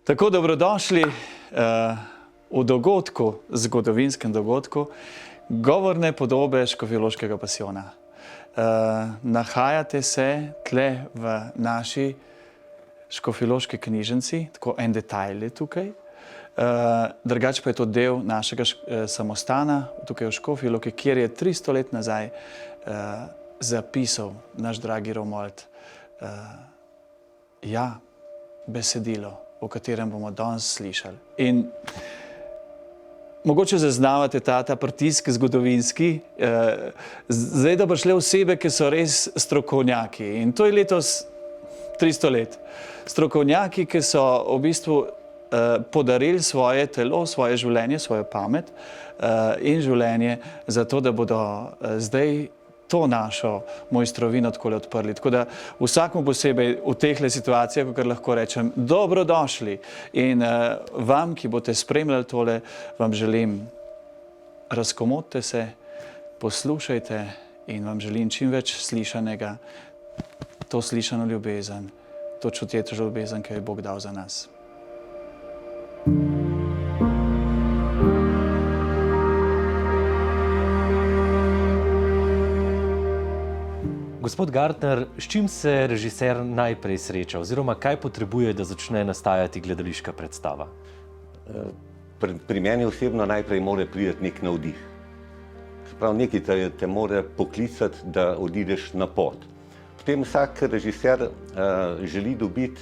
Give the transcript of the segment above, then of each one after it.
Tako dobrodošli v dogodku, zgodovinskem dogodku, govorne podobe škofjeloškega pasijona. Nahajate se tle v naši škofjeloški knjižnici, tako en detajl je tukaj. Drugače pa je to del našega samostana, tukaj v Škofji Loki, kjer je 300 let nazaj zapisal naš dragi Romuald besedilo, o katerem bomo danes slišali. In mogoče zaznavate ta pritisk zgodovinski, zdaj da bo šle osebe, ki so res strokovnjaki. In to je letos 300 let. Strokovnjaki, ki so v bistvu podarili svoje telo, svoje življenje, svojo pamet in življenje za to, da bodo zdaj to našo mojstrovino takole odprli. Tako da vsakmu posebej v tehle situacijah, kakor lahko rečem, dobrodošli. In vam, ki boste spremljali tole, vam želim, razkomodite se, poslušajte in vam želim čim več slišanega, to slišano ljubezen, to čutečo ljubezen, ki jo je Bog dal za nas. Gospod Gartner, s čim se režiser najprej sreča oziroma kaj potrebuje, da začne nastajati gledališka predstava? Pri meni osebno najprej mora priti nek navdih. Prav nekaj te mora poklicati, da odideš na pot. Potem vsak režiser želi dobiti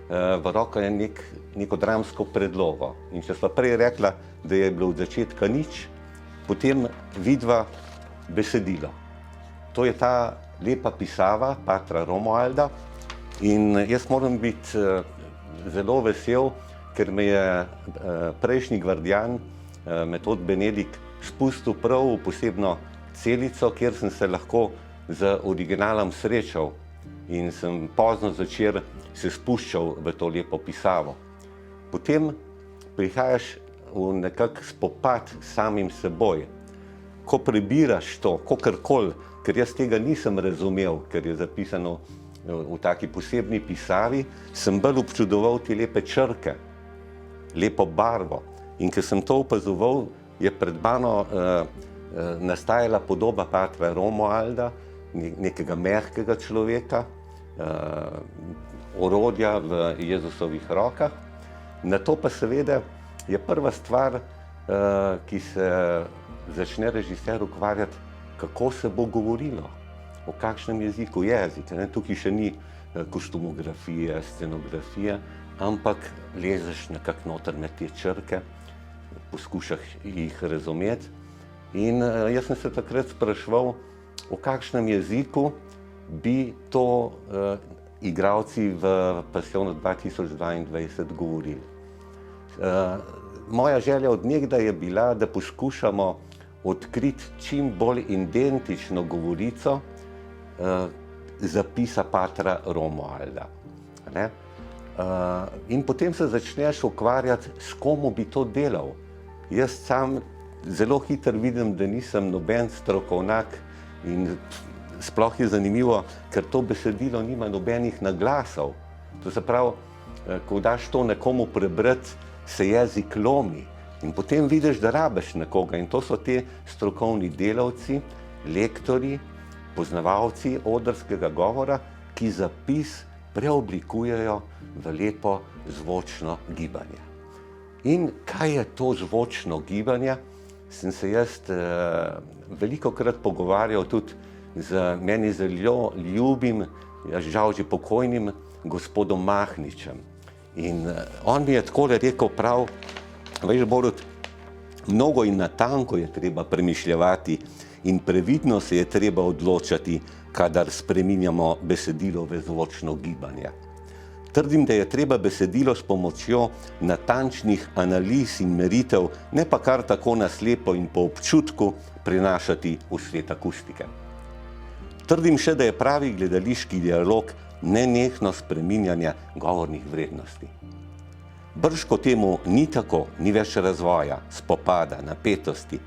v roko neko dramsko predlogo. In če sva prej rekla, da je bilo od začetka nič, potem vidva besedilo. To je ta lepa pisava patra Romualda in jaz moram biti zelo vesel, ker me je prejšnji gvardijan, Metod Benedik, spustil prav v posebno celico, kjer sem se lahko z originalom srečal in sem pozno zvečer se spuščal v to lepo pisavo. Potem prihajaš v nekak spopad s samim seboj. Ko prebiraš to, kakorkoli, ker jaz tega nisem razumel, ker je zapisano v taki posebni pisavi, sem bolj občudoval te lepe črke, lepo barvo. In ker sem to opazoval, je pred mano nastajala podoba patra Romualda, nekega mehkega človeka, orodja v Jezusovih rokah. Na to pa seveda je prva stvar, ki se začne režiser ukvarjati, kako se bo govorilo, o kakšnem jeziku jezik. Tukaj še ni kostumografije, scenografije, ampak lezeš nekako noter med te črke, poskušaš jih razumeti. In jaz sem se takrat spraševal, o kakšnem jeziku bi to igralci v Pasijonu 2022 govorili. Moja želja od nekdaj je bila, da poskušamo odkriti čim bolj identično govorico zapisa patra Romualda. In potem se začneš ukvarjati, s komu bi to delal. Jaz sam zelo hitro vidim, da nisem noben strokovnjak in sploh je zanimivo, ker to besedilo nima nobenih naglasov. To se pravi, ko daš to nekomu prebrati, se jezik lomi. In potem vidiš, da rabiš nekoga in to so te strokovni delavci, lektorji, poznavalci odrskega govora, ki zapis preoblikujejo v lepo zvočno gibanje. In kaj je to zvočno gibanje? Sem se jaz velikokrat pogovarjal tudi z meni zelo ljubim, žal že pokojnim gospodom Mahničem. In on mi je takole rekel prav, veš, Borut, mnogo in natanko je treba premišljevati in previdno se je treba odločati, kadar spreminjamo besedilo v zvočno gibanje. Trdim, da je treba besedilo s pomočjo natančnih analiz in meritev, ne pa kar tako na slepo in po občutku prenašati v svet akustike. Trdim še, da je pravi gledališki dialog nenehno spreminjanje govornih vrednosti. Brž ko temu ni tako, ni več razvoja, spopada, napetosti.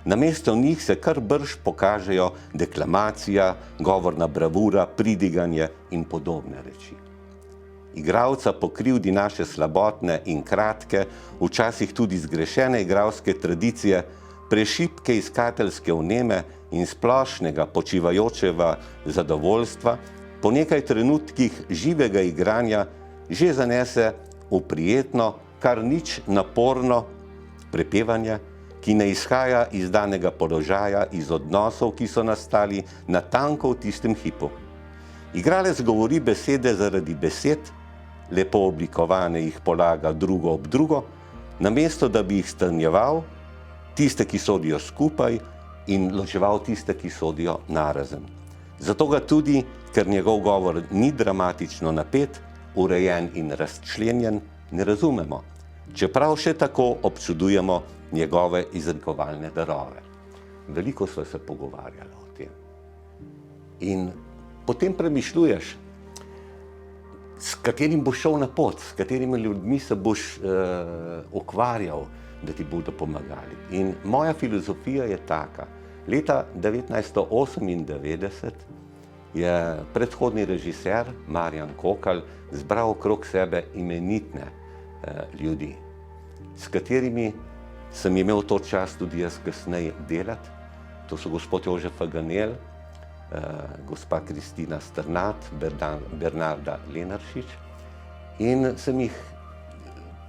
Namesto njih se kar brž pokažejo deklamacija, govorna bravura, pridiganje in podobne reči. igralca po krivdi naše slabotne in kratke, včasih tudi zgrešene igralske tradicije, prešibke iskateljske vneme in splošnega počivajočega zadovoljstva, po nekaj trenutkih živega igranja že zanese v prijetno, kar nič naporno prepevanje, ki ne izhaja iz danega položaja, iz odnosov, ki so nastali natanko v tistem hipu. Igralec govori besede zaradi besed, lepo oblikovane jih polaga drugo ob drugo, namesto da bi jih strnjeval, tiste, ki sodijo skupaj, in ločeval tiste, ki sodijo narazen. Zato ga tudi, ker njegov govor ni dramatično napet, urejen in razčlenjen, ne razumemo, čeprav še tako občudujemo njegove izrekovalne darove. Veliko sva se pogovarjala o tem. In potem premišljuješ, s katerim boš šel na pot, s katerimi ljudmi se boš ukvarjal, da ti bodo pomagali. In moja filozofija je taka. Leta 1998 je predhodni režiser Marjan Kokalj zbral okrog sebe imenitne ljudi, s katerimi sem imel to čast tudi jaz kasneje delati. To so gospod Jožef Faganel, gospa Kristina Strnad, Bernarda Lenaršič, in sem jih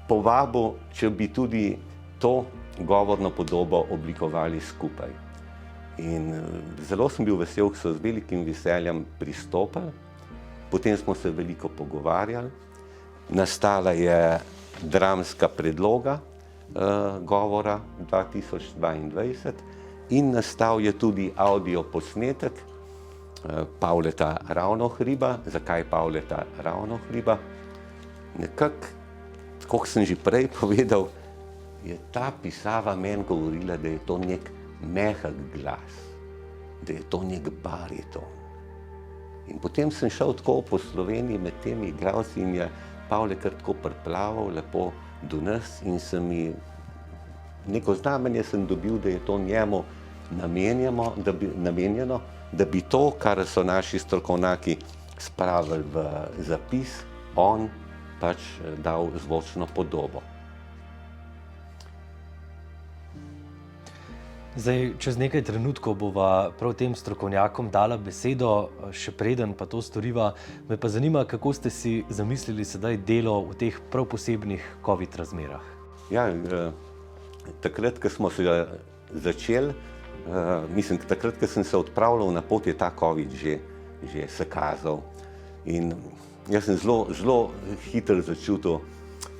povabil, če bi tudi to govorno podobo oblikovali skupaj. In zelo sem bil vesel, ko so z velikim veseljem pristopili, potem smo se veliko pogovarjali, nastala je dramska predloga govora 2022 in nastal je tudi audio posnetek Pavleta Ravnohriba. Zakaj Pavleta Ravnohriba? Nekako, kot sem že prej povedal, je ta pisava meni govorila, da je to nek mehak glas, da je to nek bariton. In potem sem šel tako po Sloveniji med temi igralci in je Pavle kar tako priplaval lepo do nas in sem mi neko znamenje sem dobil, da je to njemu namenjeno, da bi to, kar so naši strokovnjaki spravili v zapis, on pač dal zvočno podobo. Zdaj, čez nekaj trenutkov bova prav tem strokovnjakom dala besedo, še preden pa to storiva, me pa zanima, kako ste si zamislili sedaj delo v teh prav posebnih COVID razmerah. Ja, takrat, ko smo se začeli, takrat, ko sem se odpravljal na pot, je ta COVID že se kazal. In jaz sem zelo hitro začutil,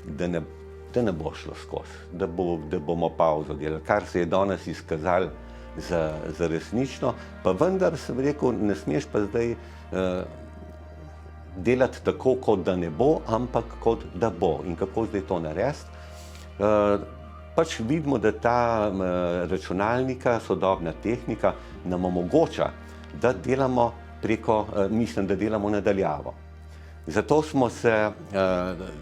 da ne bo šlo skozi, da bomo pauzo delali, kar se je danes izkazalo za resnično, pa vendar sem rekel, ne smeš pa zdaj delati tako, kot da ne bo, ampak kot da bo. In kako zdaj to narediti? Pač vidimo, da ta računalnika, sodobna tehnika nam omogoča, da delamo da delamo nadaljavo. Zato smo se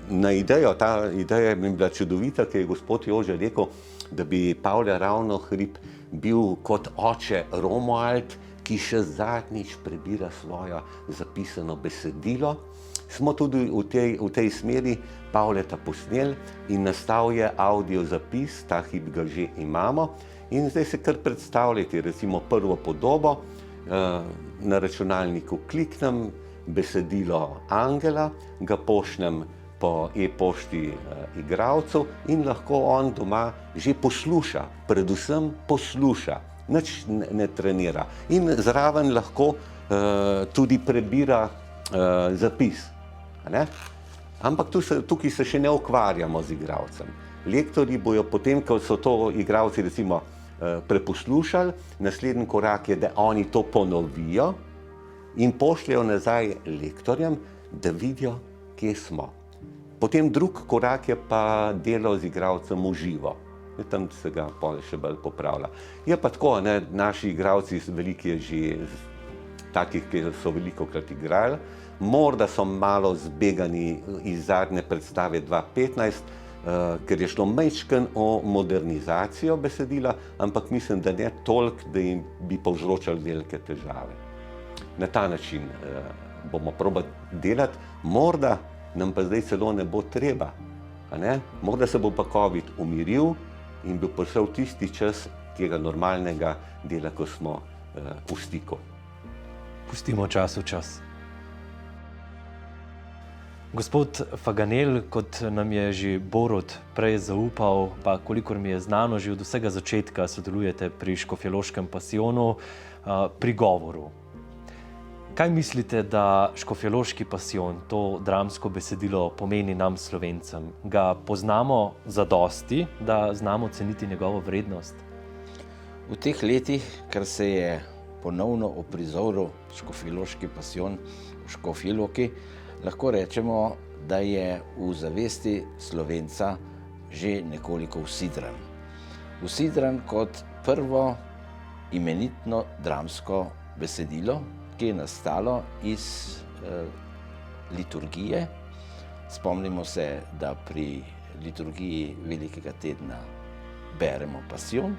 na idejo, ta ideja je bila čudovita, ki je gospod Jože rekel, da bi Pavle Ravnohrib bil kot oče Romuald, ki še zadnjič prebira svojo zapisano besedilo. Smo tudi v tej smeri Pavleta posneli in nastal je audio zapis, ta hip ga že imamo. In zdaj se kar predstavljate, recimo prvo podobo, na računalniku kliknem, besedilo Angela, ga pošljem po e-pošti igralcev in lahko on doma že posluša, predvsem posluša, nič ne trenira. In zraven lahko tudi prebira zapis. Ampak tukaj se še ne ukvarjamo z igralcem. Lektorji bojo potem, ko so to igralci recimo preposlušali, naslednji korak je, da oni to ponovijo in pošljajo nazaj lektorjem, da vidijo, kje smo. Potem drug korak je pa delo z igralcem v živo. Tam se ga pol še bolj popravlja. Je pa tako, naši igralci, veliki je že takih, ki so velikokrat igrali, morda so malo zbegani iz zadnje predstave 2015, ker je šlo majčken o modernizacijo besedila, ampak mislim, da ne toliko, da jim bi povzročali velike težave. Na ta način bomo probali delati. Morda nam pa zdaj celo ne bo treba. Morda se bo pa COVID umiril in bo prišel tisti čas tega normalnega dela, ko smo v stiku. Pustimo čas v čas. Gospod Faganel, kot nam je že Borut prej zaupal, pa kolikor mi je znano, že od vsega začetka sodelujete pri Škofjeloškem pasijonu, pri govoru. Kaj mislite, da Škofjeloški pasijon, to dramsko besedilo, pomeni nam Slovencem? Ga poznamo zadosti, da znamo ceniti njegovo vrednost? V teh letih, kar se je ponovno uprizoril Škofjeloški pasijon v Škofji Loki, lahko rečemo, da je v zavesti Slovenca že nekoliko usidran. Usidran kot prvo imenitno dramsko besedilo, ki je nastalo iz liturgije. Spomnimo se, da pri liturgiji Velikega tedna beremo pasijon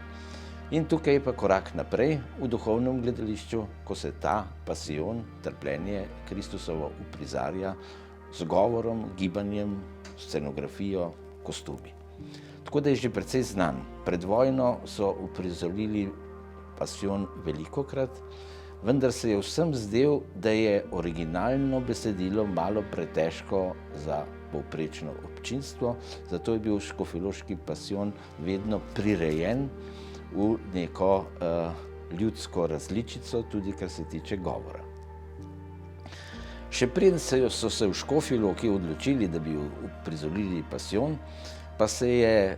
in tukaj je pa korak naprej v duhovnem gledališču, ko se ta pasijon, trpljenje Kristusovo uprizarja z govorom, gibanjem, scenografijo, kostumi. Tako da je že precej znan. Pred vojno so uprizorili pasijon velikokrat, vendar se je vsem zdel, da je originalno besedilo malo pretežko za povprečno občinstvo, zato je bil Škofjeloški pasijon vedno prirejen v neko ljudsko različico, tudi kar se tiče govora. Še preden so se v Škofji Loki odločili, da bi uprizorili pasijon, pa se je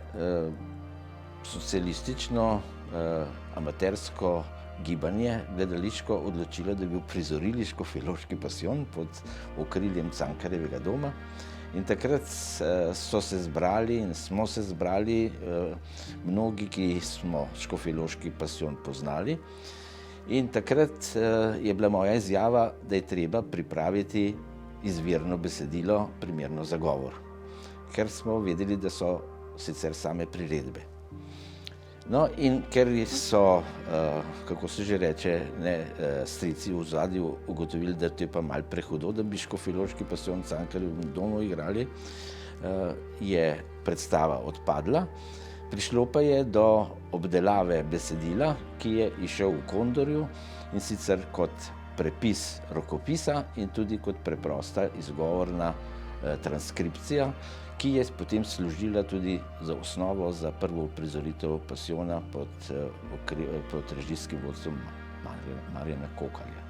socialistično amatersko gibanje gledališko odločilo, da bi uprizorili Škofjeloški pasijon pod okriljem Cankarjevega doma. In takrat so se zbrali in smo se zbrali mnogi, ki smo Škofjeloški pasijon poznali. In takrat je bila moja izjava, da je treba pripraviti izvirno besedilo, primerno za govor. Ker smo vedeli, da so sicer same priredbe. No, in ker so, kako se že reče, strici v ozadju ugotovili, da to je pa malo prehudo, da bi Škofjeloški pasijon v Cankarjevem domu igrali, je predstava odpadla. Prišlo pa je do obdelave besedila, ki je izšel v Kondorju, in sicer kot prepis rokopisa in tudi kot preprosta izgovorna transkripcija, ki je potem služila tudi za osnovo za prvo uprizoritev pasijona pod režijskim vodstvom Marjana Kokalja.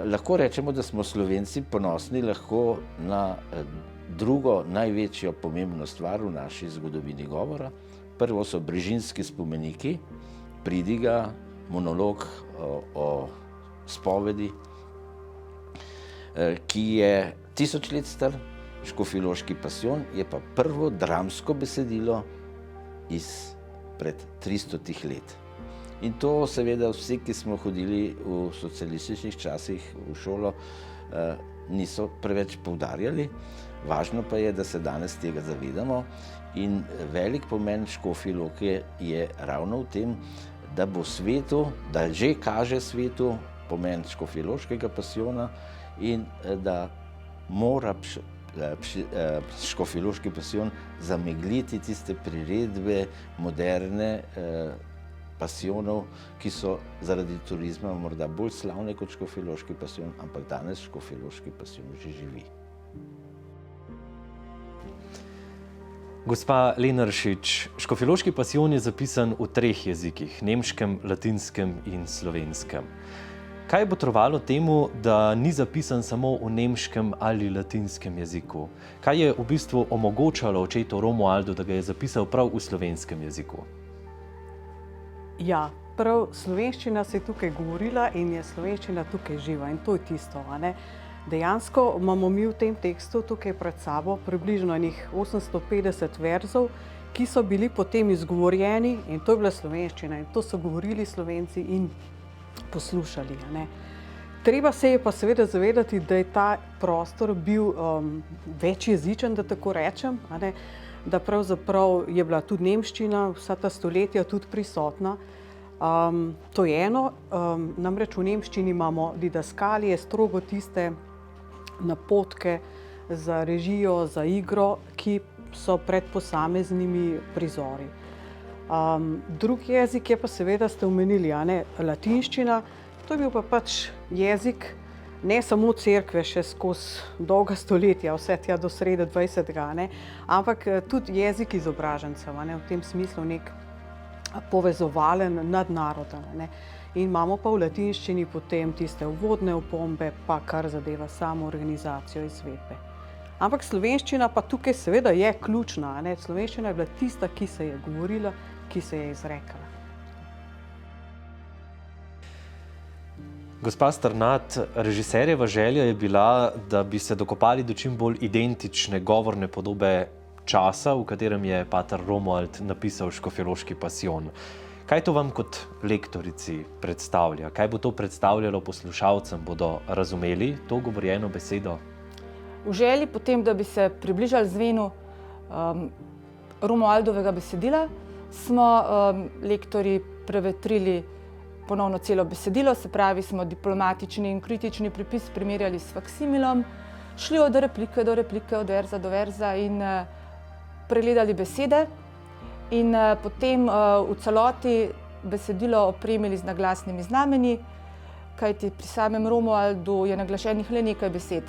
Lahko rečemo, da smo Slovenci ponosni lahko na drugo največjo pomembno stvar v naši zgodovini govora. Prvo so brežinski spomeniki, pridiga, monolog o spovedi, ki je 1000 let star. Škofjeloški pasijon je pa prvo dramsko besedilo izpred 300 let. In to seveda vsi, ki smo hodili v socialističnih časih v šolo, niso preveč poudarjali. Važno pa je, da se danes tega zavedamo in velik pomen Škofje Loke je ravno v tem, da bo svetu, da že kaže svetu pomen Škofjeloškega pasijona in da mora Škofjeloški pasijon zamegliti tiste priredbe moderne pasijonov, ki so zaradi turizma morda bolj slavne kot Škofjeloški pasijon, ampak danes Škofjeloški pasijon že živi. Gospa Lenaršič, Škofjeloški pasijon je zapisan v 3 jezikih, nemškem, latinskem in slovenskem. Kaj je botrovalo temu, da ni zapisan samo v nemškem ali latinskem jeziku? Kaj je v bistvu omogočalo očetu Romualdu, da ga je zapisal prav v slovenskem jeziku? Ja, prav slovenščina se je tukaj govorila in je slovenščina tukaj živa in to je tisto. Dejansko imamo mi v tem tekstu tukaj pred sabo približno 850 verzov, ki so bili potem izgovorjeni in to je bila slovenščina in to so govorili Slovenci in poslušali. Treba se je pa seveda zavedati, da je ta prostor bil večjezičen, da tako rečem, da pravzaprav je bila tudi nemščina vsa ta stoletja tudi prisotna. To je eno, namreč v nemščini imamo didaskalije, strogo tiste napotke, za režijo, za igro, ki so pred posameznimi prizori. Drugi jezik je pa seveda, ste omenili, latinščina. To je bil pa pač jezik ne samo cerkve še skozi dolga stoletja, vse tja do srede 20. Ampak tudi jezik izobražencev, v tem smislu nek povezovalen, nadnaroden. In imamo pa v latinščini potem tiste uvodne opombe, pa kar zadeva samo organizacijo izvedbe. Ampak slovenščina pa tukaj seveda je ključna. Slovenščina je bila tista, ki se je govorila, ki se je izrekala. Gospa Strnad, režiserjeva želja je bila, da bi se dokopali do čim bolj identične govorne podobe časa, v katerem je pater Romuald napisal Škofjeloški pasijon. Kaj to vam kot lektorici predstavlja? Kaj bo to predstavljalo poslušalcem? Bodo razumeli to govorjeno besedo? V želji potem, da bi se približali zvenu Romualdovega besedila, smo lektorji prevetrili ponovno celo besedilo, se pravi, smo diplomatični in kritični prepis primerjali s faksimilom, šli od replike do replike, od verza do verza in pregledali besede in potem v celoti besedilo opremili z naglasnimi znamenji, kajti pri samem Romualdu je naglašenih le nekaj besed.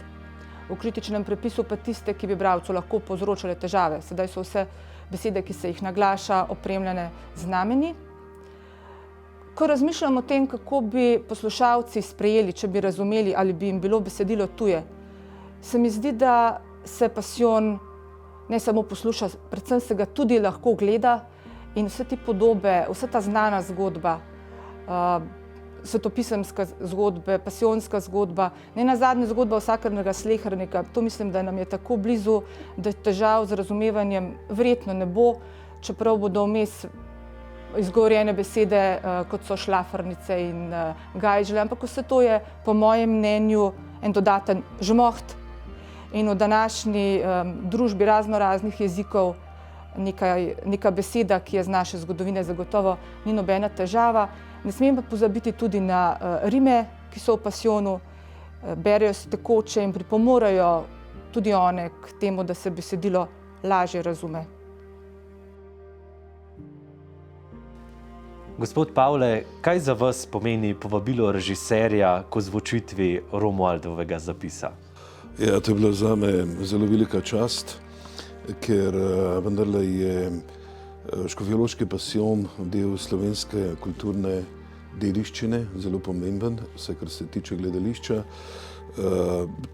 V kritičnem prepisu pa tiste, ki bi bralcu lahko povzročale težave. Sedaj so vse besede, ki se jih naglaša, opremljene z znamenji. Ko razmišljam o tem, kako bi poslušalci sprejeli, če bi razumeli ali bi jim bilo besedilo tuje, se mi zdi, da se pasijon ne samo posluša, predvsem se ga tudi lahko gleda in vse te podobe, vsa ta znana zgodba, svetopisemska zgodba, pasijonska zgodba, ne nazadnje zgodba vsakega slehernika, to mislim, da nam je tako blizu, da težav z razumevanjem verjetno ne bo, čeprav bodo vmes izgovorjene besede, kot so šlafarnice in gajžle, ampak vse to je po mojem mnenju en dodaten žmoht in v današnji družbi raznoraznih jezikov neka beseda, ki je z naše zgodovine zagotovo ni nobena težava. Ne smem pa pozabiti tudi na rime, ki so v pasijonu, berejo se tekoče in pripomorejo tudi one k temu, da se besedilo lažje razume. Gospod Pavle, kaj za vas pomeni povabilo režiserja k ozvočitvi Romualdovega zapisa? Ja, to je bila zame zelo velika čast, ker vendarle je Škofjeloški pasijon del slovenske kulturne dediščine, zelo pomemben, vse kar se tiče gledališča.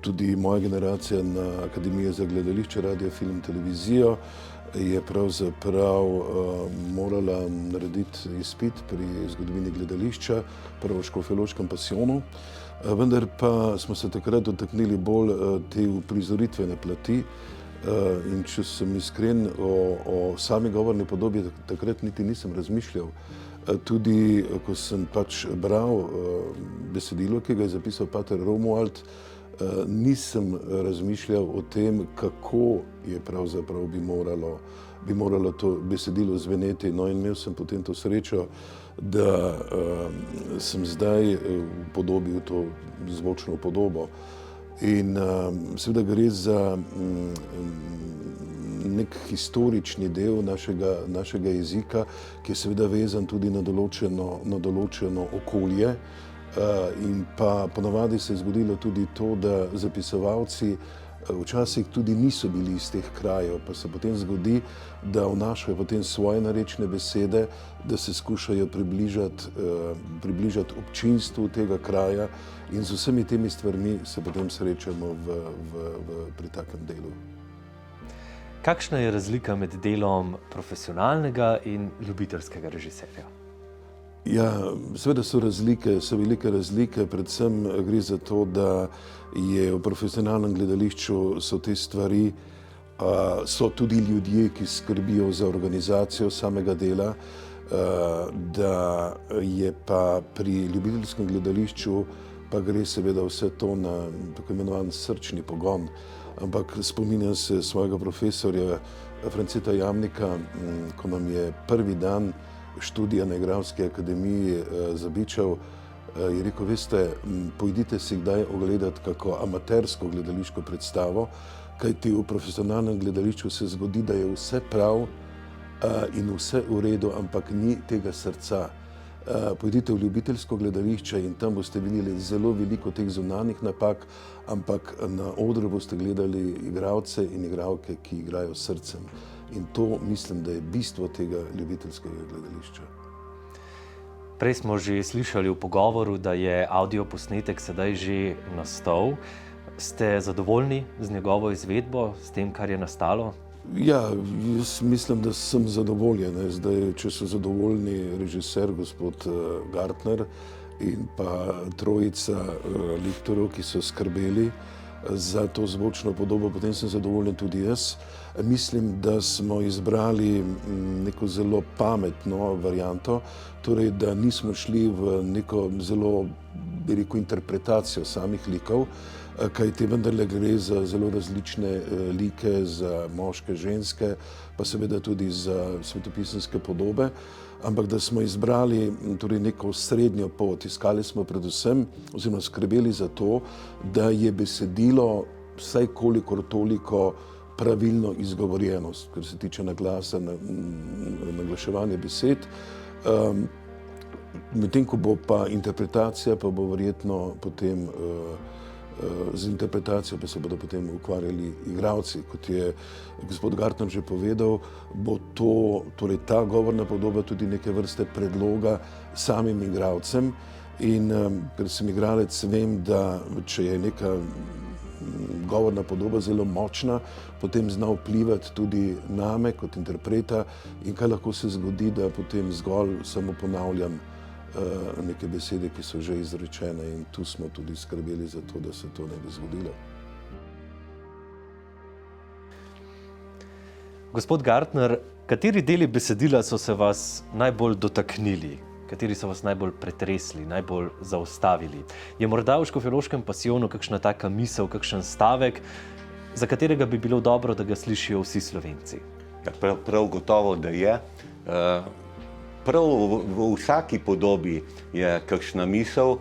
Tudi moja generacija na Akademiji za gledališče, radio, film, televizijo je pravzaprav morala narediti izpit pri zgodovini gledališča, prvo v Škofjeloškem pasijonu, vendar pa smo se takrat dotaknili bolj te uprizoritvene plati in če sem iskren, o sami govorni podobi takrat niti nisem razmišljal. Tudi ko sem pač bral besedilo, ki ga je zapisal pater Romuald, nisem razmišljal o tem, kako je pravzaprav bi moralo to besedilo zveneti. No in imel sem potem to srečo, da sem zdaj upodobil to zvočno podobo. In seveda gre za nek historični del našega jezika, ki je seveda vezan tudi na določeno okolje. In pa ponavadi se je zgodilo tudi to, da zapisovalci včasih tudi niso bili iz teh krajev, pa se potem zgodi, da vnašajo potem svoje narečne besede, da se skušajo približati občinstvu tega kraja in z vsemi temi stvarmi se potem srečamo pri takem delu. Kakšna je razlika med delom profesionalnega in ljubiteljskega režiserja? Ja, seveda so velike razlike, predvsem gre za to, da je v profesionalnem gledališču so te stvari, so tudi ljudje, ki skrbijo za organizacijo samega dela, da je pa pri ljubiteljskem gledališču pa gre seveda vse to na tako imenovan srčni pogon. Ampak spominjam se svojega profesorja Franceta Jamnika, ko nam je prvi dan študija na Igralski akademiji zabičal, je rekel, veste, pojdite si kdaj ogledati kako amatersko gledališko predstavo, kajti v profesionalnem gledališču se zgodi, da je vse prav in vse v redu, ampak ni tega srca. Pojdite v ljubiteljsko gledališče in tam boste videli zelo veliko teh zunanjih napak, ampak na odru boste gledali igralce in igralke, ki igrajo s srcem. In to mislim, da je bistvo tega ljubiteljskega gledališča. Prej smo že slišali v pogovoru, da je avdioposnetek sedaj že nastal. Ste zadovoljni z njegovo izvedbo, s tem, kar je nastalo? Ja, jaz mislim, da sem zadovoljen. Zdaj, če so zadovoljni režiser, gospod Gartner in pa trojica lektorjev, ki so skrbeli za to zvočno podobo, potem sem zadovoljen tudi jaz. Mislim, da smo izbrali neko zelo pametno varianto, torej, da nismo šli v neko zelo, bi rekel, interpretacijo samih likov, kajti vendarle gre za zelo različne like, za moške, ženske, pa seveda tudi za svetopisemske podobe, ampak da smo izbrali torej neko srednjo pot. Iskali smo predvsem, oziroma skrbeli za to, da je besedilo vsaj kolikor toliko pravilno izgovorjeno, kar se tiče naglasa, naglaševanja besed. Medtem ko bo pa interpretacija, pa bo verjetno potem z interpretacijo pa se bodo potem ukvarjali igralci. Kot je gospod Gartner že povedal, bo to, torej ta govorna podoba tudi neke vrste predloga samim igralcem. In ker sem igralec, vem, da če je neka govorna podoba zelo močna, potem zna vplivati tudi name kot interpreta in kaj lahko se zgodi, da potem zgolj samo ponavljam neke besede, ki so že izrečene, in tu smo tudi skrbeli za to, da se to ne bi zgodilo. Gospod Gartner, kateri deli besedila so se vas najbolj dotaknili? Kateri so vas najbolj pretresli, najbolj zaustavili? Je morda v Škofjeloškem pasijonu kakšna taka misel, kakšen stavek, za katerega bi bilo dobro, da ga slišijo vsi Slovenci? Ja, prav gotovo, da je. Prav v vsaki podobi je kakšna misel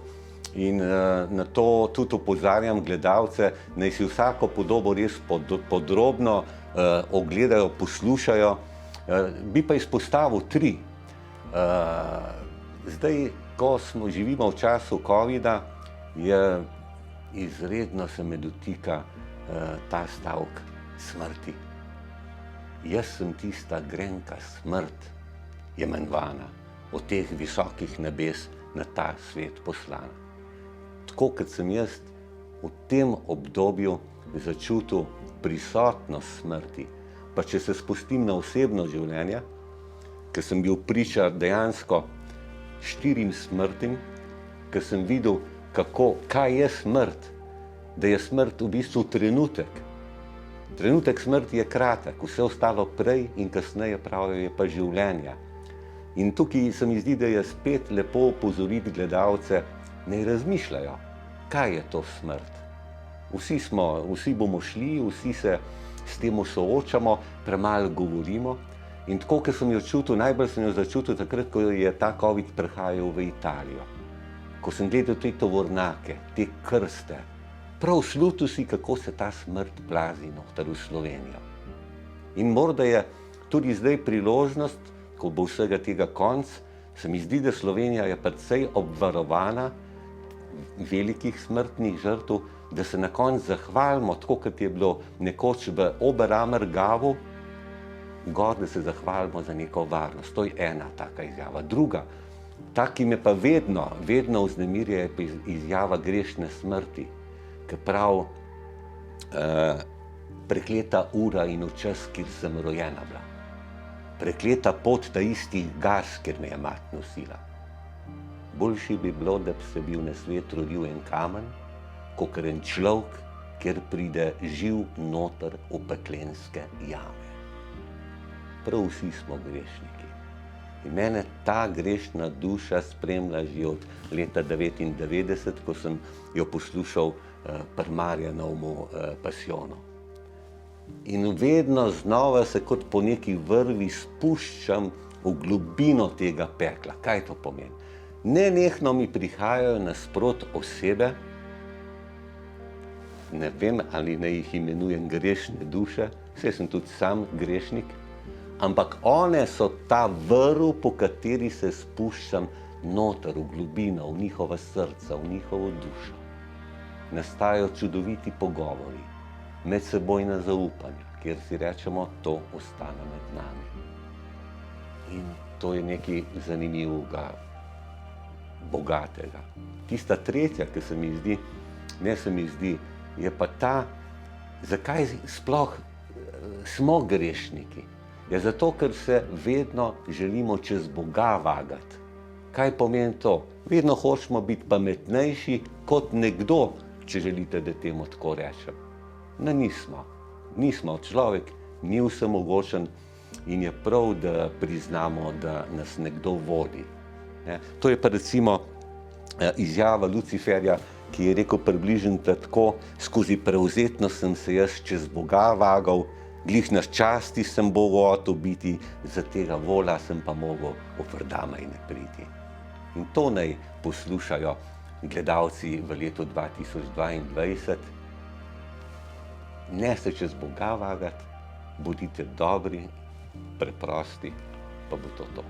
in na to tudi opozarjam gledalce, naj si vsako podobo res podrobno ogledajo, poslušajo. Bi pa izpostavil 3. Zdaj, ko živimo v času covida, izredno se me dotika ta stavek smrti. Jaz sem tista grenka smrt, je menvana, od teh visokih nebes na ta svet poslana. Tako kot sem jaz v tem obdobju začutil prisotnost smrti, pa če se spustim na osebno življenje, ker sem bil priča dejansko 4 smrtim, ker sem videl, kaj je smrt, da je smrt v bistvu trenutek. Trenutek smrti je kratek, vse ostalo prej in kasneje pravijo je pa življenje. In tukaj se mi zdi, da je spet lepo opozoriti gledalce, naj razmišljajo, kaj je to smrt. Vsi bomo šli, vsi se s tem soočamo, premalo govorimo. In tako, kot sem jo čutil, najbolj sem jo začutil takrat, ko je ta covid prihajal v Italijo. Ko sem gledal te tovornjake, te krste, prav slutil si, kako se ta smrt plazi noter v Slovenijo. In morda je tudi zdaj priložnost, ko bo vsega tega konc, se mi zdi, da Slovenija je precej obvarovana velikih smrtnih žrtev, da se na koncu zahvalimo, tako kot je bilo nekoč v Oberammergavu, gor, da se zahvalimo za neko varnost. To je ena taka izjava. Druga, ta, ki me pa vedno vznemirja, je izjava grešne smrti, ki pravi, prekleta ura in čas, kjer sem rojena bila. Prekleta pot ta istih gas, ker me je mat nosila. Boljši bi bilo, da bi se bil na svet rodil en kamen, kakor en človek, kjer pride živ noter v peklenske jame. Prav vsi smo grešniki. In mene ta grešna duša spremlja že od leta 1999, ko sem jo poslušal pri Marjanovemu pasijonu. In vedno znova se kot po neki vrvi spuščam v globino tega pekla. Kaj to pomeni? Nenehno mi prihajajo nasprot osebe, ne vem, ali naj jih imenujem grešne duše, saj sem tudi sam grešnik, ampak one so ta vrv, po kateri se spuščam noter, v globino, v njihova srca, v njihovo dušo. Nastajajo čudoviti pogovori, medsebojna zaupanja, kjer si rečemo, to ostane med nami. In to je nekaj zanimivega, bogatega. Tista tretja, ki se mi zdi, je pa ta, zakaj sploh smo grešniki. Je zato, ker se vedno želimo čez Boga vagati. Kaj pomeni to? Vedno hočemo biti pametnejši kot nekdo, če želite, da temu tako rečem. No, nismo. Človek ni vsemogočen in je prav, da priznamo, da nas nekdo vodi. To je pa recimo izjava Luciferja, ki je rekel približno tako: skozi prevzetnost sem se jaz čez Boga vagal, glih nas časti sem Bogu hotel biti, za tega vola sem pa mogel oprdamaj ne priti. In to naj poslušajo gledalci v letu 2022. Ne se čez Boga vagati, bodite dobri, preprosti, pa bo to.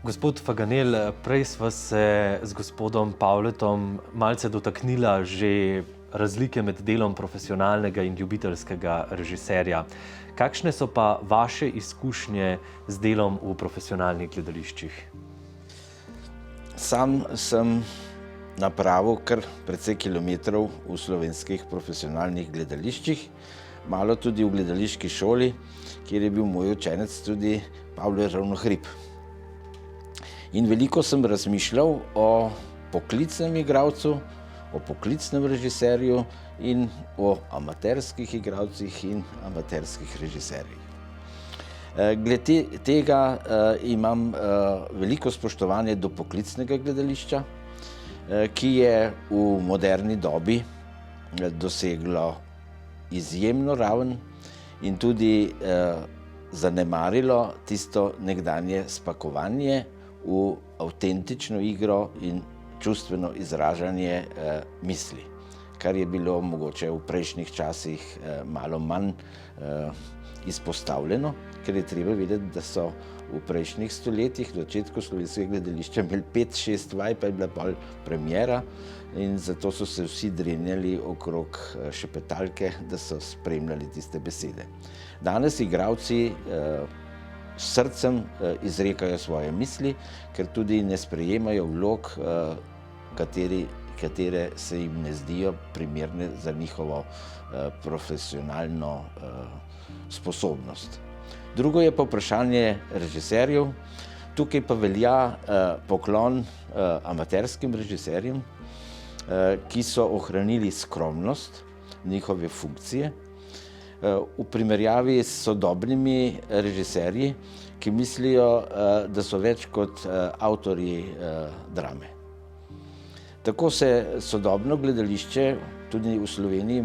Gospod Faganel, prej sva se z gospodom Pavletom malce dotaknila že razlike med delom profesionalnega in ljubiteljskega režiserja. Kakšne so pa vaše izkušnje z delom v profesionalnih gledališčih? Sam sem napravil kar precej kilometrov v slovenskih profesionalnih gledališčih, malo tudi v gledališki šoli, kjer je bil moj učenec tudi Pavle Ravnohrib. In veliko sem razmišljal o poklicnem igralcu, o poklicnem režiserju in o amaterskih igralcih in amaterskih režiserjih. Glede tega imam veliko spoštovanje do poklicnega gledališča, ki je v moderni dobi doseglo izjemno raven in tudi zanemarilo tisto nekdanje spakovanje v avtentično igro in čustveno izražanje misli, kar je bilo mogoče v prejšnjih časih malo manj izpostavljeno, ker je treba vedeti, da so v prejšnjih stoletjih, v začetku slovenskega gledališča, imeli 5-6 vaj, pa je bila pol premiera in zato so se vsi drenjali okrog šepetalke, da so spremljali tiste besede. Danes igralci s srcem izrekajo svoje misli, ker tudi ne sprejemajo vlog, katere se jim ne zdijo primerne za njihovo profesionalno sposobnost. Drugo je pa vprašanje režiserjev. Tukaj pa velja poklon amaterskim režiserjem, ki so ohranili skromnost njihove funkcije, v primerjavi s sodobnimi režiserji, ki mislijo, da so več kot avtorji drame. Tako se sodobno gledališče, tudi v Sloveniji,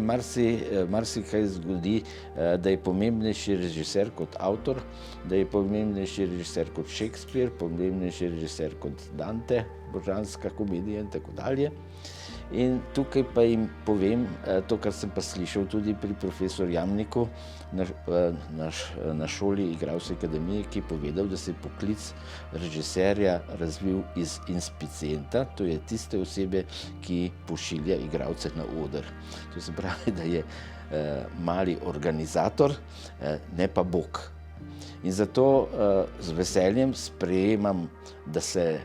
marsikaj zgodi, da je pomembnejši režiser kot avtor, da je pomembnejši režiser kot Shakespeare, pomembnejši režiser kot Dante, božanska komedija in tako dalje. In tukaj pa jim povem to, kar sem pa slišal tudi pri profesor Jamniku na šoli Igralske akademije, ki je povedal, da se je poklic režiserja razvil iz inspicienta, to je tiste osebe, ki pošilja igralce na oder. To se pravi, da je mali organizator, ne pa Bog. In zato z veseljem sprejemam, da se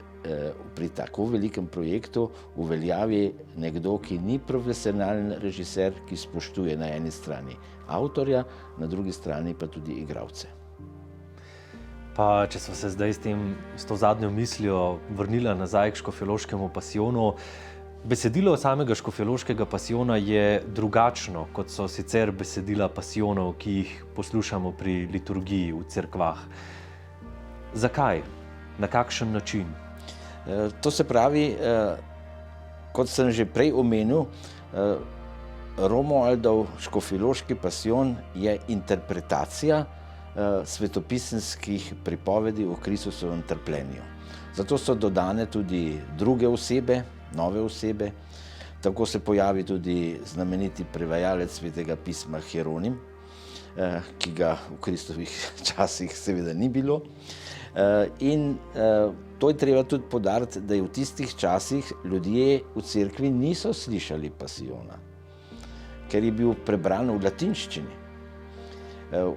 pri tako velikem projektu uveljavi nekdo, ki ni profesionalen režiser, ki spoštuje na eni strani avtorja, na drugi strani pa tudi igralce. Pa če smo se zdaj s to zadnjo mislijo vrnila nazaj k škofjeloškemu pasijonu, besedilo samega škofjeloškega pasijona je drugačno, kot so sicer besedila pasijonov, ki jih poslušamo pri liturgiji v cerkvah. Zakaj? Na kakšen način? To se pravi, kot sem že prej omenil, Romualdov škofjeloški pasijon je interpretacija svetopisemskih pripovedi o Kristusovem trpljenju. Zato so dodane tudi druge osebe, nove osebe. Tako se pojavi tudi znameniti prevajalec svetega pisma Hieronim, ki ga v Kristovih časih seveda ni bilo. In to je treba tudi poudariti, da je v tistih časih ljudje v cerkvi niso slišali pasijona, ker je bil prebran v latinščini.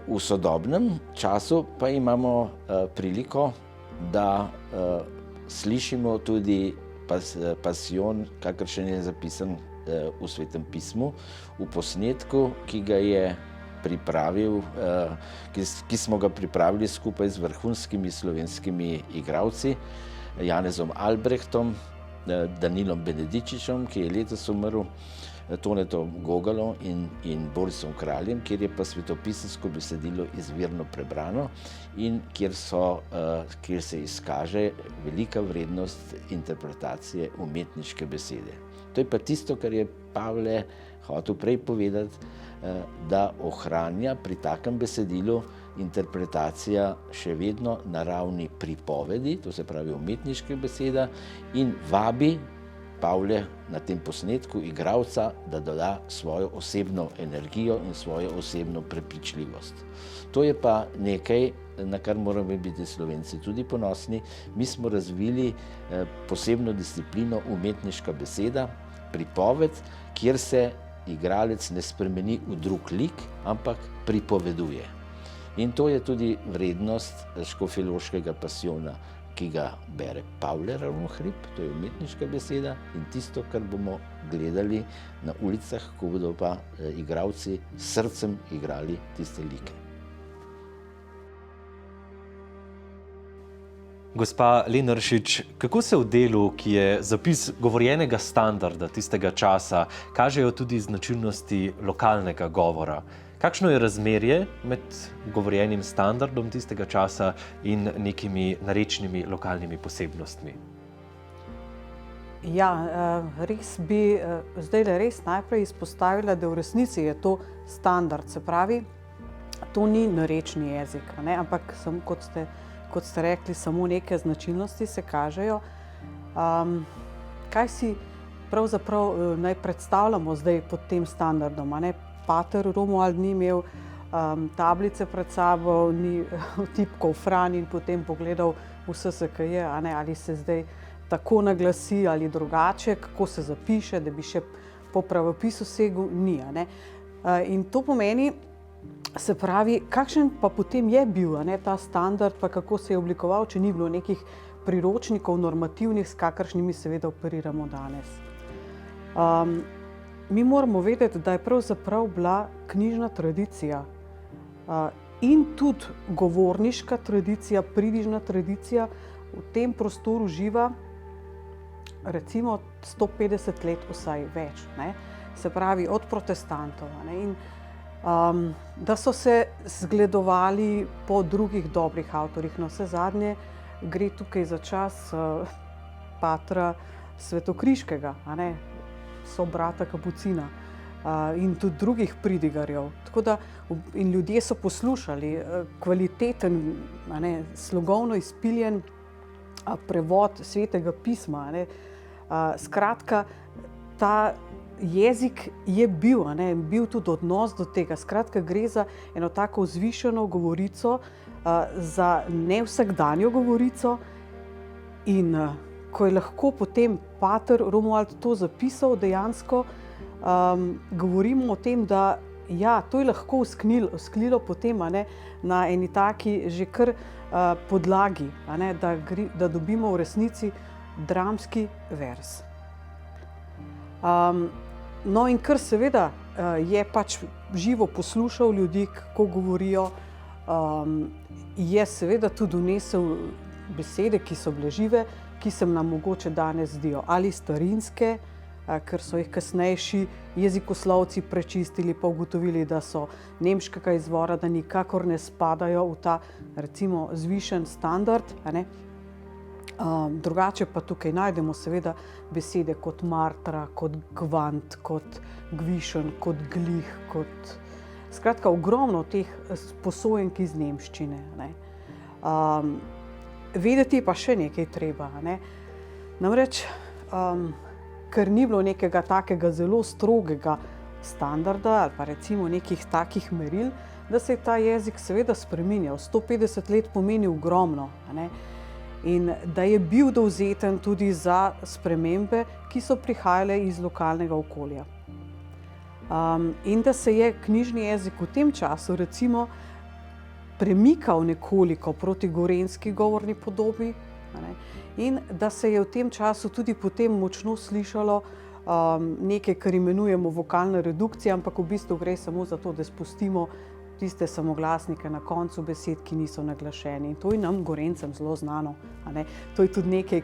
V sodobnem času pa imamo priliko, da slišimo tudi pasijon, kakršen je zapisan v Svetem pismu, v posnetku, ki ga je pripravil, ki smo ga pripravili skupaj z vrhunskimi slovenskimi igralci, Janezom Albrechtom, Danilom Benedičičem, ki je letos umrl, Tonetom Gogalom in Borisom Kraljem, kjer je pa svetopisemsko besedilo izvirno prebrano in kjer se izkaže velika vrednost interpretacije umetniške besede. To je pa tisto, kar je Pavle hotel prej povedati, da ohranja pri takem besedilu interpretacija še vedno na ravni pripovedi, to se pravi umetniške beseda, in vabi Pavle na tem posnetku igralca, da doda svojo osebno energijo in svojo osebno prepričljivost. To je pa nekaj, na kar moramo biti Slovenci tudi ponosni. Mi smo razvili posebno disciplino umetniška beseda, pripoved, kjer se igralec ne spremeni v drug lik, ampak pripoveduje. In to je tudi vrednost škofjeloškega pasijona, ki ga bere Pavle Ravnohrib, to je umetniška beseda, in tisto, kar bomo gledali na ulicah, ko bodo pa igralci s srcem igrali tiste like. Gospa Lenaršič, kako se v delu, ki je zapis govorjenega standarda tistega časa, kažejo tudi značilnosti lokalnega govora? Kakšno je razmerje med govorjenim standardom tistega časa in nekimi narečnimi lokalnimi posebnostmi? Ja, res bi zdaj res najprej izpostavila, da v resnici je to standard, se pravi, to ni narečni jezik, ne? Ampak kot ste rekli, samo neke značilnosti se kažejo. Kaj si pravzaprav naj predstavljamo zdaj pod tem standardom, a ne? Pater Romuald ni imel tablice pred sabo, ni vtipkal Fran in potem pogledal v SSKJ, ali se zdaj tako naglasi ali drugače, kako se zapiše, da bi še po pravopisu segel, ni. In to pomeni, se pravi, kakšen pa potem je bil ta standard, pa kako se je oblikoval, če ni bilo nekih priročnikov normativnih, s kakršnimi seveda operiramo danes. Mi moramo vedeti, da je pravzaprav bila knjižna tradicija in tudi govorniška tradicija, pridižna tradicija v tem prostoru živa recimo 150 let vsaj več, ne? Se pravi od protestantov. In da so se zgledovali po drugih dobrih avtorjih. Na vse zadnje gre tukaj za čas patra Svetokriškega, so brata Kapucina in tudi drugih pridigarjev. Tako da in ljudje so poslušali kvaliteten, slogovno izpiljen prevod Svetega pisma. Skratka, ta jezik je bil, bil tudi odnos do tega. Skratka, gre za eno tako vzvišeno govorico, za nevsakdanjo govorico in ko je lahko potem pater Romuald to zapisal, dejansko govorimo o tem, da ja, to je lahko vzklilo potem na eni taki že kar podlagi, da dobimo v resnici dramski vers. No in ker seveda je pač živo poslušal ljudi, kako govorijo, je seveda tudi vnesel besede, ki so bile žive, ki se nam mogoče danes zdijo ali starinske, ker so jih kasnejši jezikoslovci prečistili, pa ugotovili, da so nemškega izvora, da nikakor ne spadajo v ta recimo zvišen standard. Drugače pa tukaj najdemo seveda besede kot martra, kot gvant, kot gvišen, kot glih, kot Skratka, ogromno teh posojenk iz nemščine. Ne. Vedeti pa še nekaj treba. Ne. Namreč, ker ni bilo nekega takega zelo strogega standarda ali pa recimo nekih takih meril, da se je ta jezik seveda spreminjal. 150 let pomeni ogromno. Ne. In da je bil dovzeten tudi za spremembe, ki so prihajale iz lokalnega okolja. In da se je knjižni jezik v tem času recimo premikal nekoliko proti gorenjski govorni podobi, ne, in da se je v tem času tudi potem močno slišalo nekaj, kar imenujemo vokalna redukcija, ampak v bistvu gre samo za to, da spustimo tiste samoglasnike na koncu besed, ki niso naglašeni. In to je nam Gorencem zelo znano. A ne. To je tudi nekaj,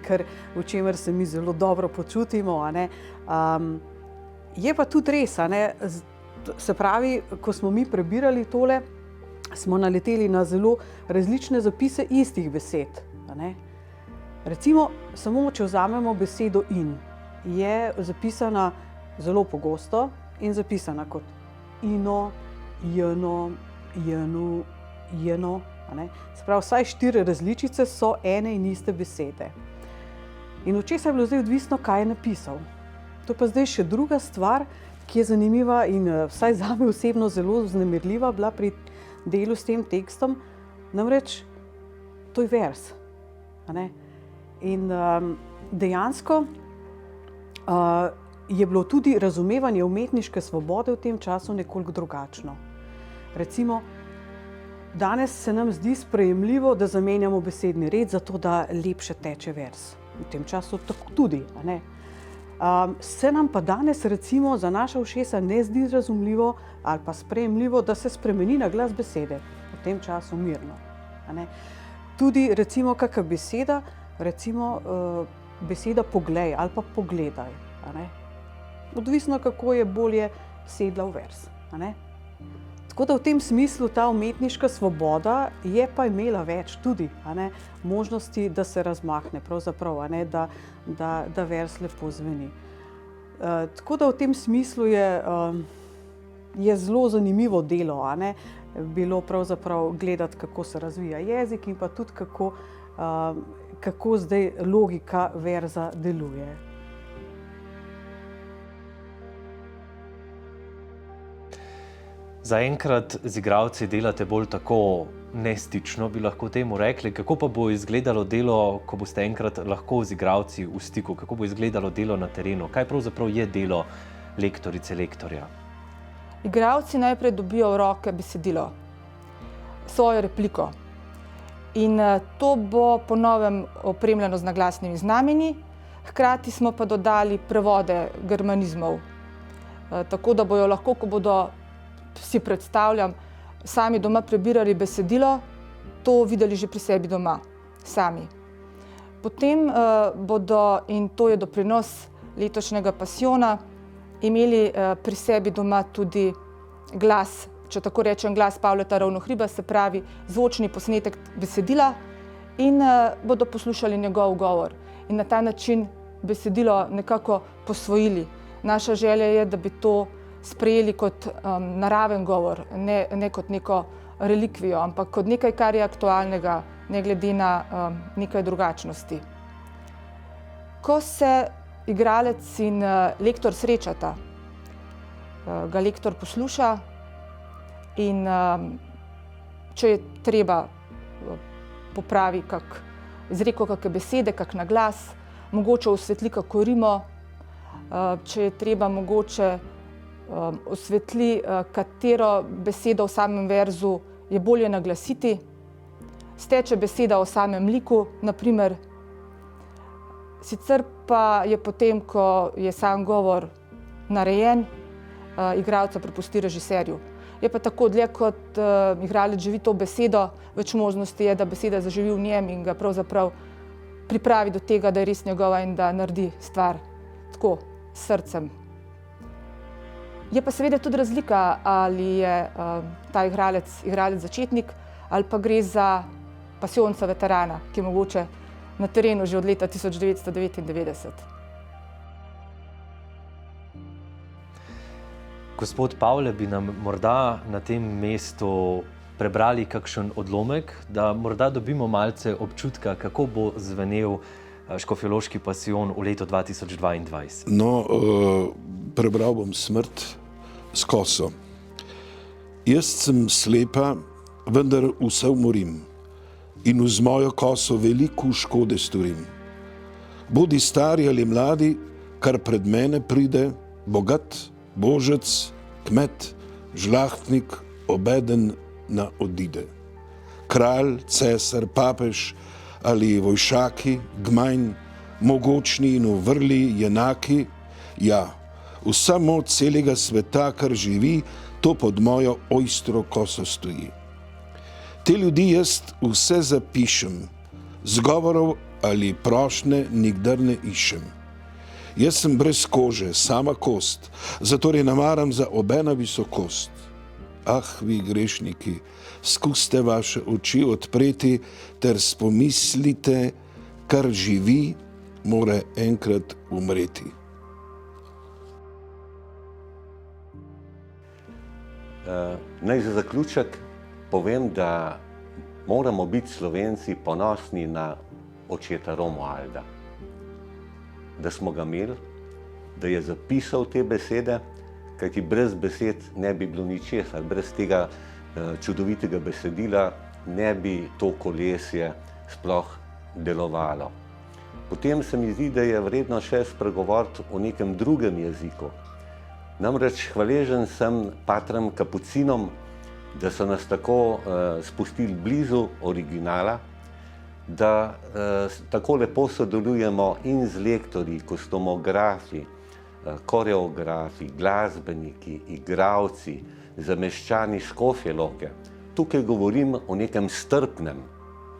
v čemer se mi zelo dobro počutimo. A ne. Je pa tudi res, a ne, se pravi, ko smo mi prebirali tole, smo naleteli na zelo različne zapise istih besed. A ne. Recimo, samo če vzamemo besedo in, je zapisana zelo pogosto in zapisana kot ino, jeno, jenu, jeno. A ne. Se pravi, vsaj 4 različice so ene in iste besede. In od česa je bilo zdaj odvisno, kaj je napisal. To pa zdaj še druga stvar, ki je zanimiva in vsaj zame osebno zelo vznemirljiva bila pri delu s tem tekstom. Namreč, to je vers. A ne? In dejansko je bilo tudi razumevanje umetniške svobode v tem času nekoliko drugačno. Recimo, danes se nam zdi sprejemljivo, da zamenjamo besedni red, zato da lepše teče vers. V tem času tako tudi. A ne? Se nam pa danes recimo za naša ušesa ne zdi razumljivo ali pa sprejemljivo, da se spremeni na glas besede. V tem času mirno. A ne? Tudi recimo kakšna beseda, recimo beseda poglej ali pa pogledaj. A ne? Odvisno, kako je bolje sedla v vers. A ne? Tako da v tem smislu ta umetniška svoboda je pa imela več tudi, a ne, možnosti, da se razmahne, pravzaprav, a ne, da vers lepo zveni. Tako da v tem smislu je zelo zanimivo delo, a ne, bilo pravzaprav gledati, kako se razvija jezik in pa tudi kako zdaj logika verza deluje. Zaenkrat z igralci delate bolj tako nestično, bi lahko temu rekli. Kako pa bo izgledalo delo, ko boste enkrat lahko z igralci v stiku? Kako bo izgledalo delo na terenu? Kaj pravzaprav je delo lektorice, lektorja? Igralci najprej dobijo v roke besedilo, svojo repliko. In to bo po novem opremljeno z naglasnimi znamenji, hkrati smo pa dodali prevode germanizmov. Tako da bojo lahko, ko bodo, si predstavljam, sami doma prebirali besedilo, to videli že pri sebi doma, sami. Potem bodo, in to je doprinos letošnjega pasijona, imeli pri sebi doma tudi glas, če tako rečem, glas Pavleta Ravnohriba, se pravi zvočni posnetek besedila, in bodo poslušali njegov govor. In na ta način besedilo nekako posvojili. Naša želja je, da bi to sprejeli kot naraven govor, ne kot neko relikvijo, ampak kot nekaj, kar je aktualnega, ne glede na nekaj drugačnosti. Ko se igralec in lektor srečata, ga lektor posluša in če je treba popravi izreko kakšne besede, kak naglas, mogoče osvetli kako rimo, če je treba mogoče osvetli, katero besedo v samem verzu je bolje naglasiti, steče beseda o samem liku, naprimer. Sicer pa je potem, ko je sam govor narejen, igralca prepusti režiserju. Je pa tako, dlje kot igralec živi to besedo, več možnosti je, da beseda zaživi v njem in ga pravzaprav pripravi do tega, da je res njegova in da naredi stvar tako, s srcem. Je pa seveda tudi razlika, ali je ta igralec začetnik ali pa gre za pasijonca veterana, ki je mogoče na terenu že od leta 1999. Ko Gospod Pavle, bi nam morda na tem mestu prebrali kakšen odlomek, da morda dobimo malce občutka, kako bo zvenel škofjeloški pasijon v letu 2022. No, prebral bom Smrt s koso. Jaz sem slepa, vendar vse umorim in z mojo koso veliko škode storim. Bodi stari ali mladi, kar pred mene pride, bogat, božec, kmet, žlahtnik, obeden na odide. Kralj, cesar, papež ali vojšaki, gmajn, mogočni in uvrli, enaki, ja, vsa moč celega sveta, kar živi, to pod mojo ojstro koso stoji. Te ljudi jaz vse zapišem, zgovorov ali prošnje nikdar ne išem. Jaz sem brez kože, sama kost, zatorej namaram za obena visokost. Ah, vi grešniki, skuste vaše oči odpreti, ter spomislite, kar živi, mora enkrat umreti. Naj za zaključek povem, da moramo biti Slovenci ponosni na očeta Romualda. Da smo ga imeli, da je zapisal te besede, kajti brez besed ne bi bilo ničesar, brez tega čudovitega besedila ne bi to kolesje sploh delovalo. Potem se mi zdi, da je vredno še spregovoriti o nekem drugem jeziku. Namreč hvaležen sem patram kapucinom, da so nas tako spustili blizu originala, da tako lepo sodelujemo in z lektorji, kostumografi, koreografi, glasbeniki, igralci, zameščani Škofje Loke. Tukaj govorim o nekem strpnem,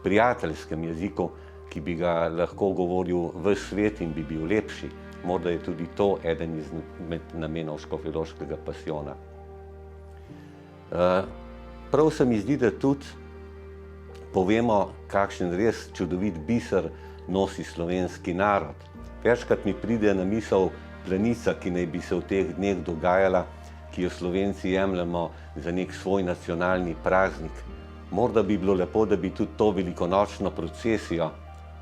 prijateljskem jeziku, ki bi ga lahko govoril ves svet in bi bil lepši. Morda je tudi to eden izmed namenov škofjeloškega pasijona. Prav se mi zdi, da tudi povemo, kakšen res čudovit biser nosi slovenski narod. Večkrat mi pride na misel planica, ki naj bi se v teh dneh dogajala, ki jo Slovenci jemljemo za nek svoj nacionalni praznik. Morda bi bilo lepo, da bi tudi to velikonočno procesijo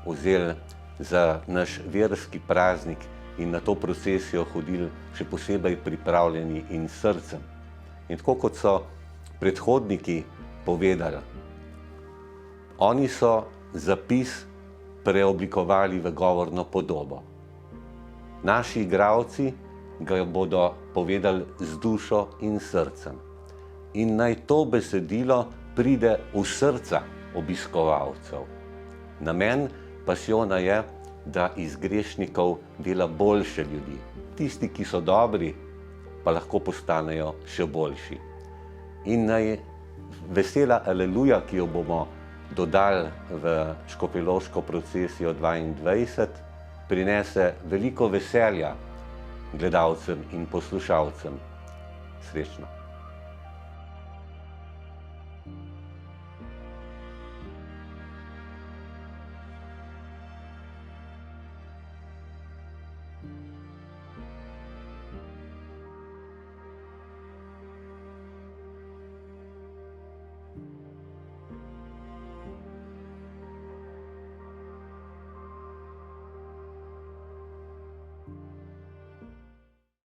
vzeli za naš verski praznik in na to procesijo hodili še posebej pripravljeni in srcem. In tako kot so predhodniki povedali, oni so zapis preoblikovali v govorno podobo. Naši igralci ga bodo povedali z dušo in srcem. In naj to besedilo pride v srca obiskovalcev. Namen pasijona je, da iz grešnikov dela boljše ljudi. Tisti, ki so dobri, pa lahko postanejo še boljši. In naj vesela aleluja, ki jo bomo dodali v škofjeloško procesijo 22, prinese veliko veselja gledalcem in poslušalcem. Srečno!